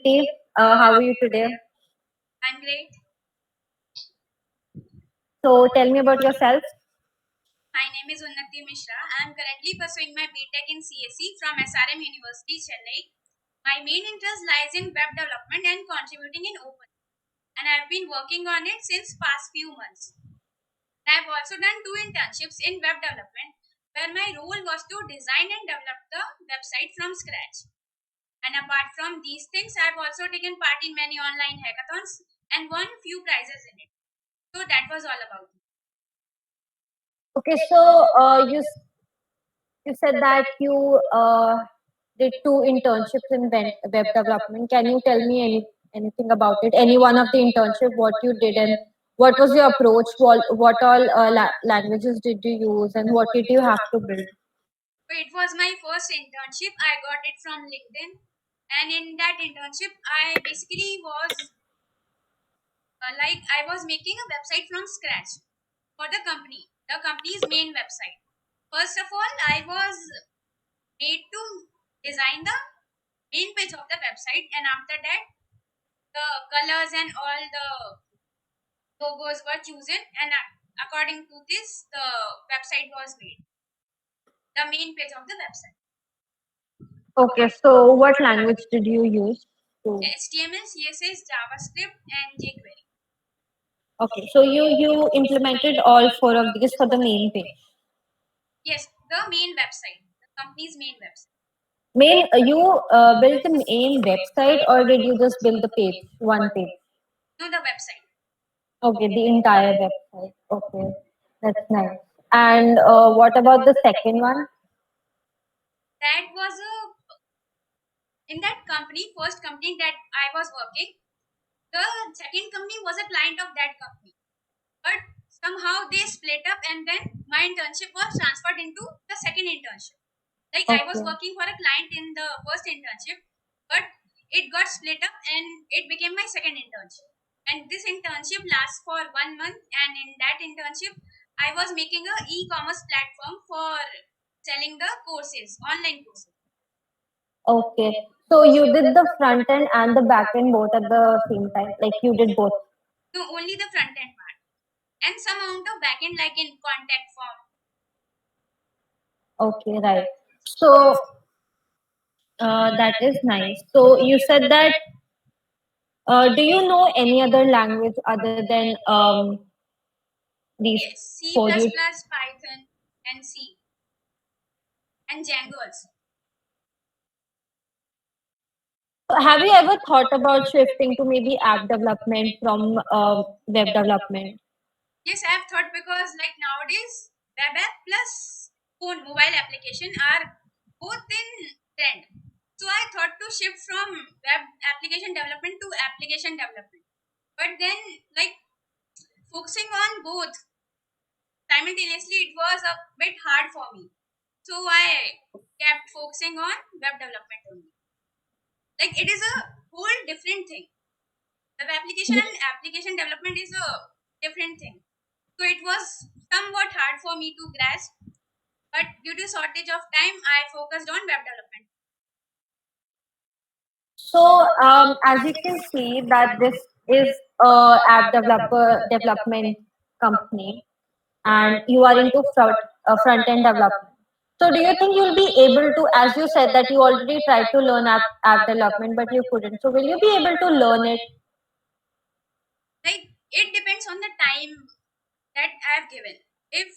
Steve, how are you today? I'm great. So tell me about yourself. My name is Unnati Mishra. I am currently pursuing my BTech in CSE from SRM University, Chennai. My main interest lies in web development and contributing in open, and I've been working on it since past few months. I've also done 2 internships in web development, where my role was to design and develop the website from scratch. And apart from these things, I've also taken part in many online hackathons and won few prizes in it. So that was all about it. Okay, so you said that you did 2 internships in web development. Can you tell me anything about it? Any one of the internship, what you did and what was your approach? What all languages did you use and what did you have to build? So it was my first internship. I got it from LinkedIn, and in that internship, I basically was like I was making a website from scratch for the company's main website. First of all, I was made to design the main page of the website, and after that, the colors and all the logos were chosen, and according to this, the website was made. The main page of the website. Okay, so what language did you use? To, HTML, CSS, JavaScript, and jQuery. okay, so you implemented all 4 of these for the main page. Yes, the main website, the company's main website. You built the main website or did you just build the page, one page? No, the website. Okay, the entire website. Okay, that's nice. And what about the second one? That was a in that company, first company that I was working. The second company was a client of that company, but somehow they split up, and then my internship was transferred into the second internship. Like I was Okay. working for a client in the first internship, but it got split up and it became my second internship. And this internship lasts for 1 month, and in that internship, I was making a e-commerce platform for selling the courses, online courses. Okay. So you did the front end and the back end both at the same time. Like you did both. No, only the front end part and some amount of back end, like in contact form. Okay, right. So that is nice. So you said that. Do you know any other language other than these Yes, C++, 4? Python, and C, and Django also. Have you ever thought about shifting to maybe app development from web development? Yes, I have thought because like nowadays web app plus phone mobile application are both in trend. So I thought to shift from web application development to application development. But then like focusing on both simultaneously it was a bit hard for me. So I kept focusing on web development only. Like it is a whole different thing. Web application and application development is a different thing. So it was somewhat hard for me to grasp, but due to shortage of time, I focused on web development. So, as you can see, that this is a app development company, and you are into front end development. So, do you think you'll be able to, as you said that you already tried to learn app development, but you couldn't. So, will you be able to learn it? Like it depends on the time that I have given. If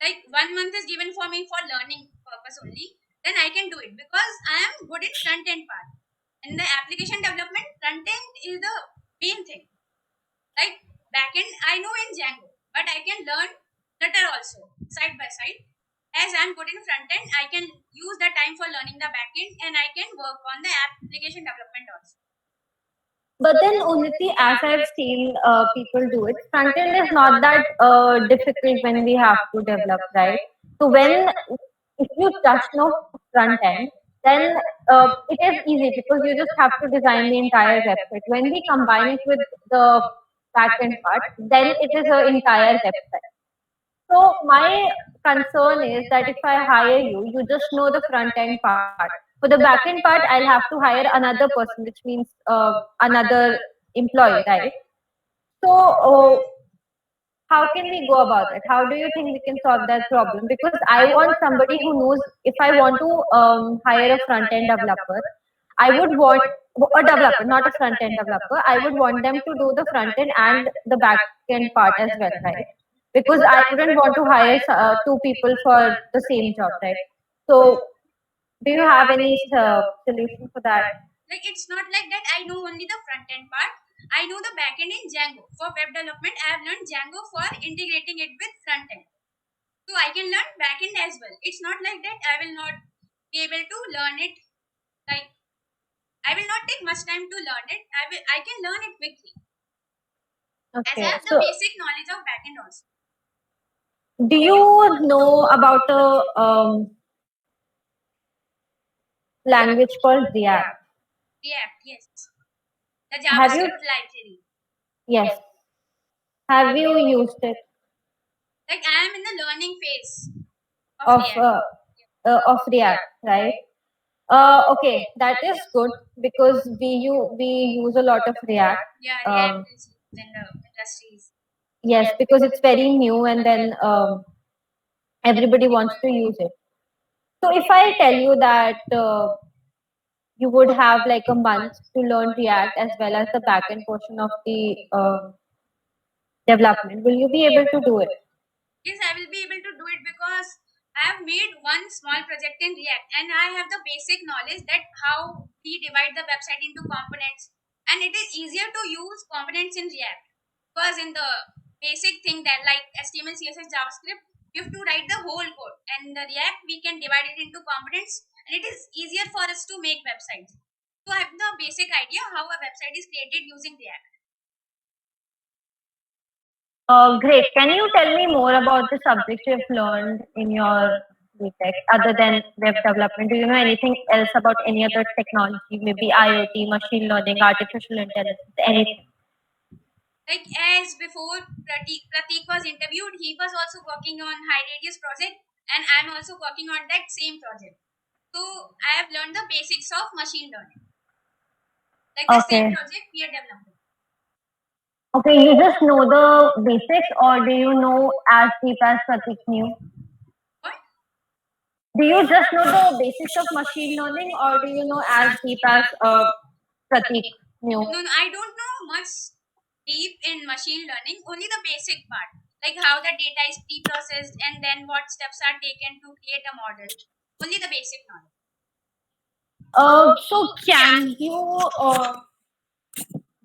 like 1 month is given for me for learning purpose only, then I can do it because I am good in front end part. In the application development, front end is the main thing. Like back end, I know in Django, but I can learn Flutter also side by side. As I'm good in front end, I can use the time for learning the back end, and I can work on the application development also. But then, Unnati, as I've seen people do it, front end is not that difficult when we have to develop, right? So when if you just know front end, then it is easy because you just have to design the entire website. When we combine it with the back end part, then it is an entire website. So my concern is that if I hire you, you just know the front end part. For the backend part, I'll have to hire another person, which means another employee, right? So, how can we go about it? How do you think we can solve that problem? Because I want somebody who knows. If I want to hire a front end developer, I would want a developer, not a front end developer. I would want them to do the front end and the back end part as well, right? Because I wouldn't want to hire two people for the same job, right? So, do you have any solution for that? Like it's not like that I know only the front end part. I know the back end in Django. For web development, I have learned Django for integrating it with front end. So I can learn back end as well. It's not like that I will not be able to learn it. Like I will not take much time to learn it. I can learn it quickly. As I Okay. have the So, basic knowledge of back end also. do you know about a language called React? React, yes. The Have you? JavaScript library. Yes. Have you used it Like I am in the learning phase of of React. React, right? Okay, that is good because we use a lot of React. Yeah, Um, React is used in the industries. yes, because it's very new and then everybody wants to use it. So if I tell you that you would have like a month to learn React as well as the backend portion of the development, will you be able to do it? Yes, I will be able to do it because I have made one small project in React and I have the basic knowledge that how we divide the website into components, and it is easier to use components in React because in the basic thing that like HTML, CSS, JavaScript, you have to write the whole code, and the React we can divide it into components and it is easier for us to make websites. So I have the basic idea how a website is created using React. Great. Can you tell me more about the subjects you've learned in your BTech other than web development? Do you know anything else about any other technology, maybe IoT, machine learning, artificial intelligence, anything? Like as before Pratik was interviewed, he was also working on high radius project and I'm also working on that same project. So I have learned the basics of machine learning. Like the same Okay. project we are developing. Okay, you just know the basics, or do you know as deep as Pratik knew? What? Do you just know the basics of machine learning, or do you know as deep as Pratik knew? No, I don't know much deep in machine learning, only the basic part. Like how the data is pre-processed and then what steps are taken to create a model. Only the basic knowledge. So can you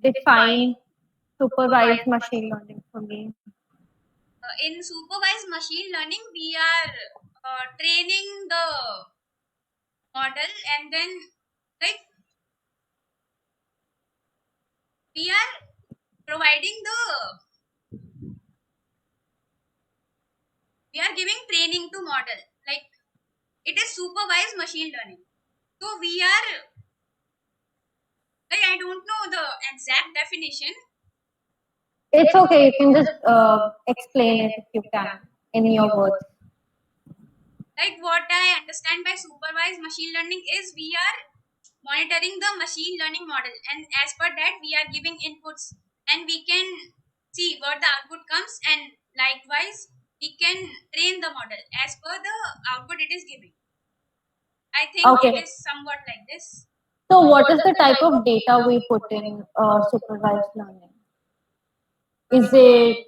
define supervised machine learning for me? In supervised machine learning, we are training the model and then like we are providing the we are giving training to model, like it is supervised machine learning. So we are like I don't know the exact definition. It's okay. You can just explain it if you can in your words. Like what I understand by supervised machine learning is we are monitoring the machine learning model and as per that we are giving inputs and we can see what the output comes, and likewise we can train the model as per the output it is giving. I think it Okay. is somewhat like this. So, what is the type of data we put in supervised learning? Is it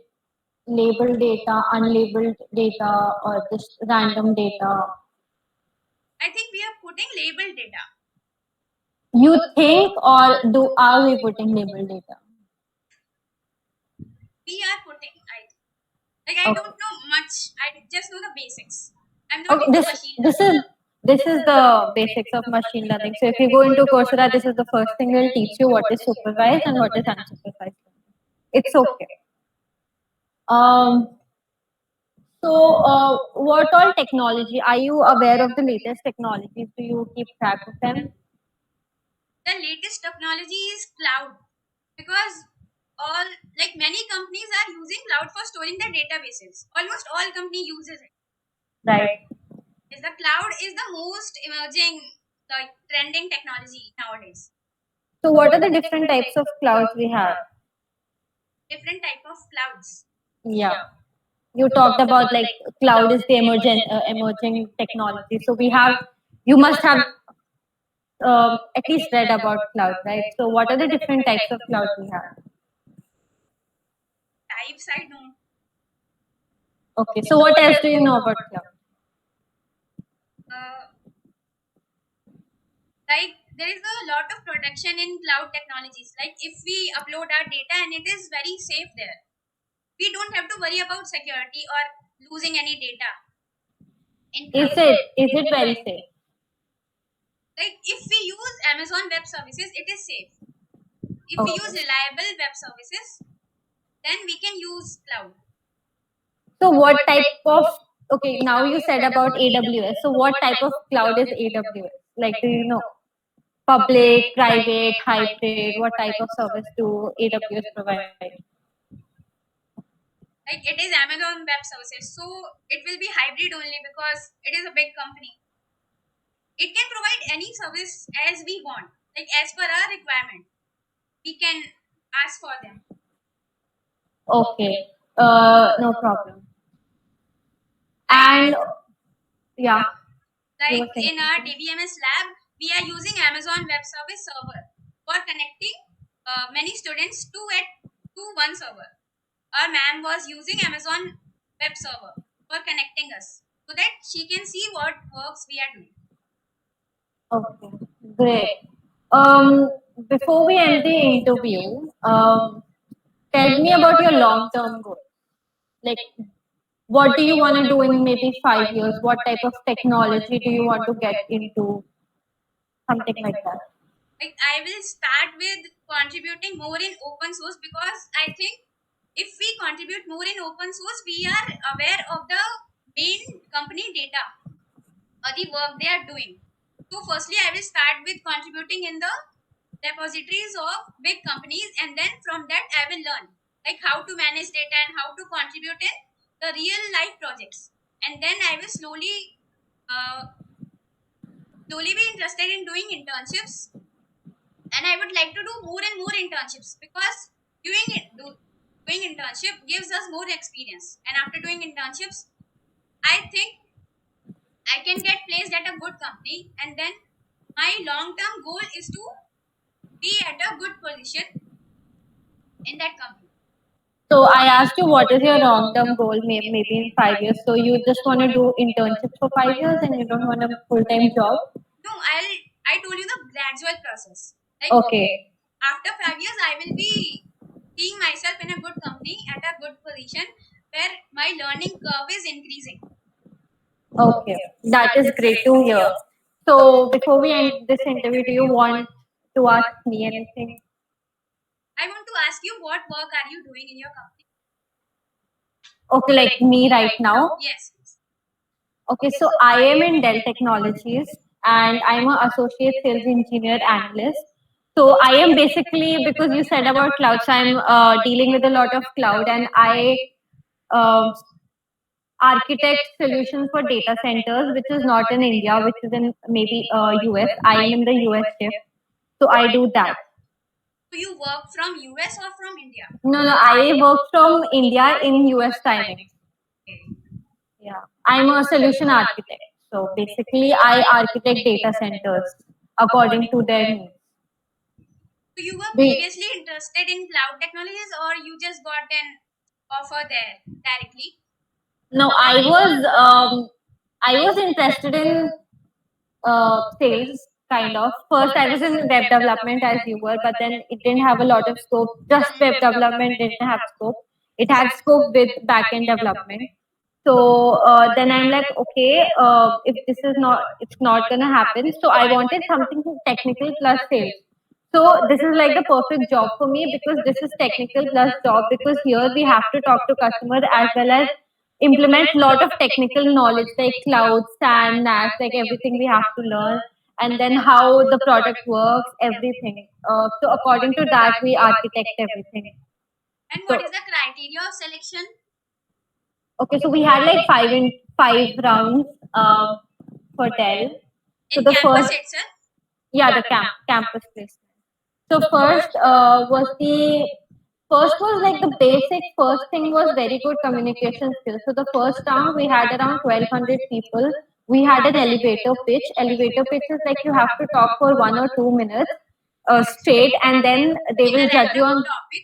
labeled data, unlabeled data, or just random data? I think we are putting label data. You think, or do are we putting labeled data? We are putting. Like I Okay. don't know much. I just know the basics. I'm not Okay. into This machine this learning. is this is the basics of machine learning. So, if you go into Coursera, this is the first thing they'll teach you what is supervised and what is unsupervised learning. It's okay. Um, So, what all technology? Are you aware of the latest technologies? Do you keep track of them? The latest technology is cloud because all like many companies are using cloud for storing their databases. Almost all company uses it. Right. Is the cloud is the most emerging like trending technology nowadays. So what are the different types of clouds we have? Different type of clouds. Yeah. You talked about like cloud is the emerging technology. So we have, you must have at least read about cloud, right? So what are the different types of cloud we have? Types I know. Okay, so what else do you know about cloud? Uh, like there is a lot of protection in cloud technologies. Like if we upload our data and it is very safe there, we don't have to worry about security or losing any data in cloud. Is it very safe? Like if we use Amazon Web Services, it is safe. If we use Okay. reliable web services, then we can use cloud. So what type of, okay, now you said about AWS. So what type of cloud is AWS? Like, do you know? Public, private, hybrid, what type of service do AWS provide? Like it is Amazon Web Services, so it will be hybrid only because it is a big company. It can provide any service as we want, like as per our requirement. We can ask for them. Okay, no problem. And yeah, you Like were saying in our something. DBMS lab, we are using Amazon Web Service server for connecting many students to one server. Our ma'am was using Amazon Web Server for connecting us so that she can see what works we are doing. Okay, great. Um, Before we end the interview, tell me about your long-term goal. Like, what do you want to do in maybe 5 years? What type of technology do you want to get into? Something like that. Like I will start with contributing more in open source because I think if we contribute more in open source, we are aware of the main company data or the work they are doing. So firstly, I will start with contributing in the repositories of big companies, and then from that I will learn like how to manage data and how to contribute in the real life projects. And then I will uh, slowly be interested in doing internships, and I would like to do more and more internships because doing internship gives us more experience. And after doing internships, I think I can get placed at a good company, and then my long term goal is to be at a good position in that company. So I asked you what is your long-term goal, maybe in 5 years. So you just want to do internships for 5 years and you don't want a full-time job? No, I told you the gradual process. Like Okay. after 5 years, I will be seeing myself in a good company at a good position where my learning curve is increasing. Okay. That is great to hear. So before we end this interview, do you want to ask me anything? I want to ask you, what work are you doing in your company? Okay, like me right now. Yes. Okay, so I am in Dell Technologies and I'm an associate sales engineer analyst. So I am basically, because you said about cloud, so I'm dealing with a lot of cloud, and I um architect solutions for data centers, which is not in India, which is in maybe US. I am in the US shift, so I do that. Do you work from US or from India? No, no, I work from India in US timing. Okay. Yeah, I'm a solution architect. So basically, I architect data centers according to their needs. So you were We, previously interested in cloud technologies, or you just got an offer there directly? no, I was interested in sales kind of. First, I was in web development as you were, but then it didn't have a lot of scope. Just web development didn't have scope. It had scope with backend development. So then I'm like, okay, if this is not, it's not gonna happen. So I wanted something technical plus sales. So this is like the perfect job for me because this is technical plus job, because here we have to talk to customer as well as implement lot of technical knowledge like cloud, SAN, NAS, like everything we have to learn, and then how the product works, everything. So according to that, we architect everything. And So what is the criteria of selection? okay, so we had like five rounds for Dell. So In the campus first, itself? Yeah, the campus placement. So first was like the basic first thing was very good communication skills. So the first round we had around 1200 people. We had an elevator pitch. Elevator pitch is like you have to talk for 1 or 2 minutes straight, and then they In a will judge you random on topic.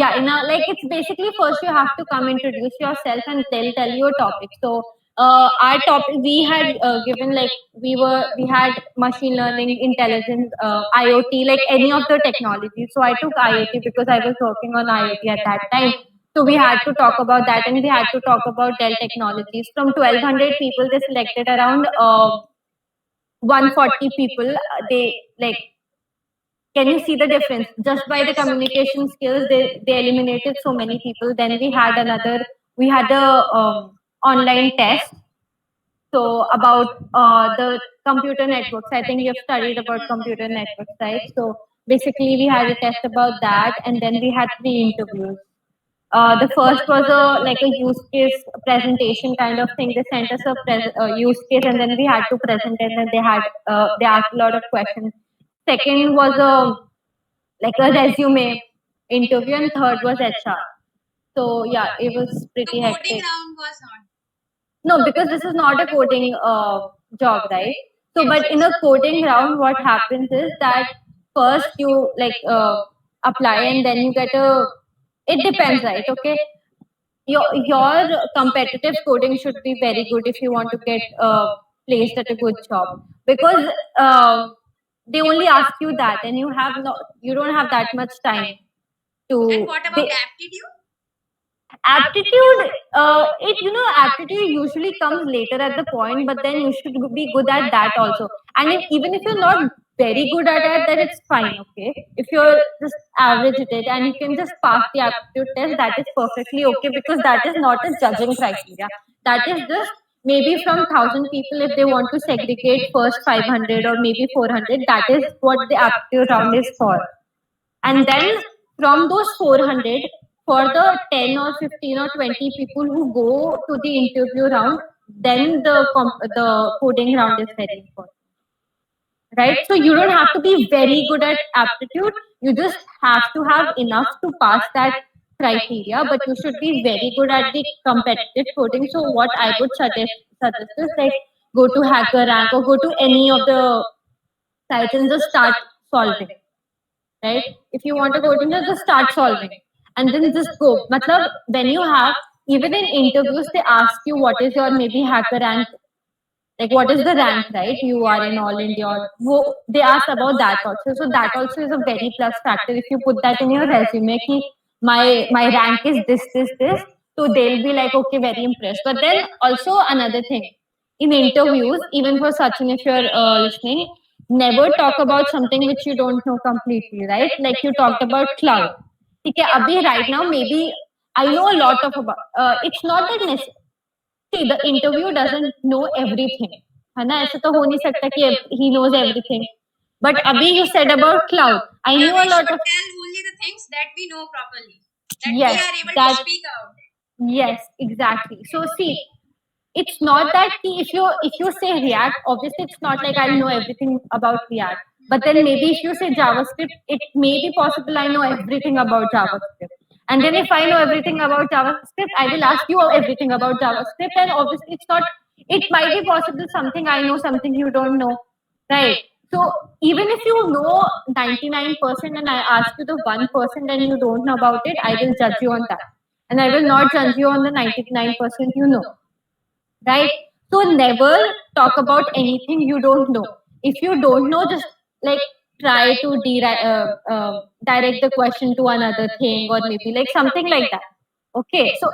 yeah, in a, like it's basically first you have to come introduce yourself and tell you a topic. So our topic we had given like we had machine learning, intelligence, IoT, like any of the technologies. So I took IoT because I was working on IoT at that time. So we had to talk about that, and we had to talk about Dell Technologies. From 1200 people, they selected around 140 people. They like, can you see the difference? Just by the Yes. communication skills, they eliminated so many people. Then we had a online test. So about the computer networks, I think you've studied about computer networks, right? So basically, we had a test about that, and then we had 3 interviews. The first was a like a use case presentation kind of thing. They sent us a use case, and then we had to present it. And they asked a lot of questions. Second was a like a resume interview, and third was HR. So yeah, it was So pretty coding hectic. round was not. No, because this is not a coding job, right? So, Yes, but in yes. a coding round, what happens is that first you like apply, and then you get a. It depends, right? Okay, your competitive coding should be very good if you want to get placed at a good job, because they only ask you that, and you don't have that much time And to what about they, aptitude? aptitude aptitude usually comes later at the point, but then you should be good at that also. And even if you're not very good at it, then it's fine. Okay, if you're just average at it and you can just pass the aptitude test, that is perfectly okay, because that is not a judging criteria. That is just maybe from 1000 people, if they want to segregate first 500 or maybe 400, that is what the aptitude round is for. And then from those 400, for the 10 or 15 or 20 people who go to the interview round, then the coding round is very important, right? So you don't have to be very good at aptitude. You just have to have enough to pass that criteria, but you should be very good at the competitive coding. So what I would suggest is like go to HackerRank or go to any of the sites and just start solving, right? If you want to go to just start solving and then just go. Matlab, when you have, even in interviews, they ask you what is your maybe hacker rank, like what is the rank, right? You are in all India. They ask about that also. So that also is a very plus factor. If you put that in your resume, ki my rank is this, so they'll be like, okay, very impressed. But then also another thing, in interviews, even for Sachin, if you're listening, never talk about something which you don't know completely, right? Like you talked about cloud. Okay, abhi right now maybe I know a lot of about. It's not that necessary. See, the interview doesn't know everything, है ना? ऐसे तो हो नहीं सकता कि he knows everything. But abhi you said about cloud. I Yeah, knew a we lot should of. tell only the things that we know properly, that we Yes, are able to that speak about it. yes, exactly. So see, it's not that if you say React, obviously it's not like I'll know everything about React. But then maybe if you say JavaScript, it may be possible I know everything about JavaScript. And then if I know everything about JavaScript, I will ask you everything about JavaScript. And obviously it's not, it might be possible something I know, something you don't know. Right. So even if you know 99% and I ask you the 1% and you don't know about it, I will judge you on that. And I will not judge you on the 99% you know, right? So never talk about anything you don't know. If you don't know, just like try to direct the question to another thing or maybe like something like that. Okay, so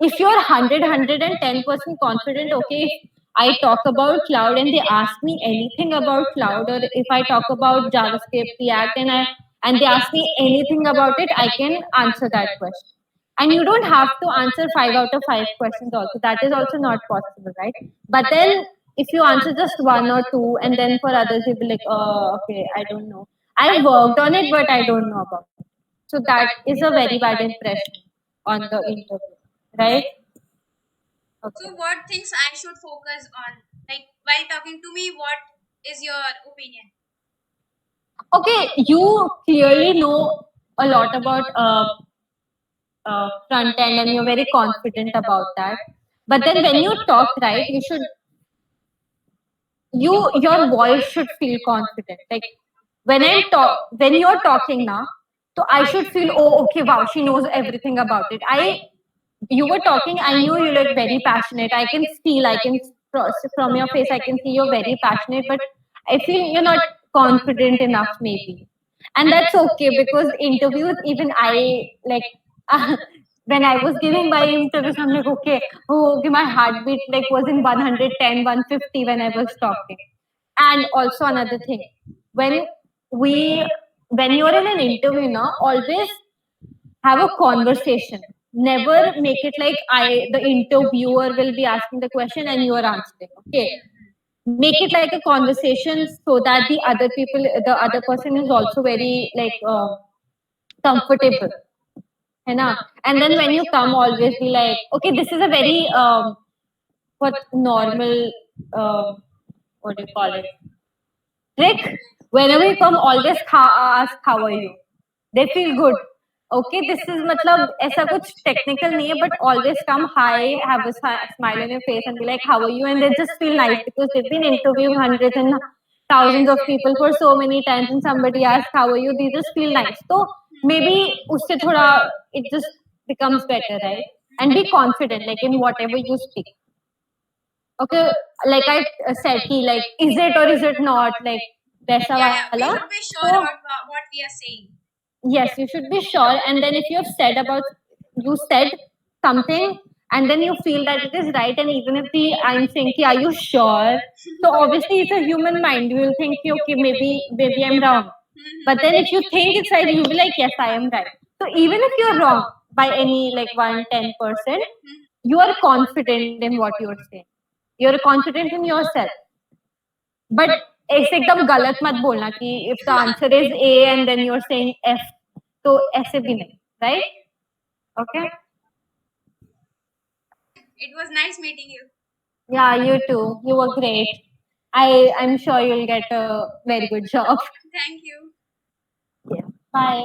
if you're 110% confident, okay, if I talk about cloud and they ask me anything about cloud, or if I talk about JavaScript, React, and they ask me anything about it, I can answer that question. And you don't have to answer 5 out of 5 questions also. That is also not possible, right? But then if you answer just one or two, and then for others you'll be like, oh, okay, I don't know. I worked on it, but I don't know about it. So that is a very bad impression on the interview, right? Okay. So, what things I should focus on? Like while talking to me, what is your opinion? Okay, you clearly know a lot about front end and you're very confident about that. But then when you talk, right, your voice should feel confident. Like when you're talking now, so I should feel, oh, okay, wow, she knows everything about it. You were talking, I knew you look very passionate. I can feel, from your face, I can see you're very passionate, but I feel you're not confident enough, maybe. And that's okay because interviews, even I like, when I was giving my interviews, I'm like, okay, oh, okay, my heartbeat like was in 110, 150 when I was talking. And also another thing, when we, when you're in an interview now, always have a conversation. Never make it like the interviewer will be asking the question and you are answering. Okay, make it like a conversation so that the other person is also very like comfortable, है ना? And then when you come, always be like, okay, this is a very what normal what do you call it? Trick. Whenever you come, always ask how are you. They feel good. Okay, this is मतलब ऐसा कुछ technical नहीं है, but always come hi, have a smile on your face and be like how are you, and they just feel nice because they've been interviewing hundreds and thousands of people for so many times, and somebody asks how are you, they just feel nice. So maybe उससे थोड़ा it just becomes better, right? And be confident like in whatever you speak. Okay, like I said, ki, like is it or is it not, like वैसा Yeah, yeah. वाला. We should be sure So about what we are saying. yes, you should be sure. And then if you have said about, you said something and then you feel that it is right, and even if the I'm saying ki, are you sure, so obviously it's a human mind, you will think ki, okay, maybe I'm wrong. But then if you think it's right, you'll be like, yes, I am right. So even if you're wrong by any like 110%, you are confident in what you're saying, you're confident in yourself. But ऐसे एकदम गलत मत बोलना कि if the answer is A and then you're saying F, तो ऐसे भी नहीं, right? Okay. It was nice meeting you. Yeah, you too. You were great. I'm sure you'll get a very good job. Thank you. Yeah. Bye.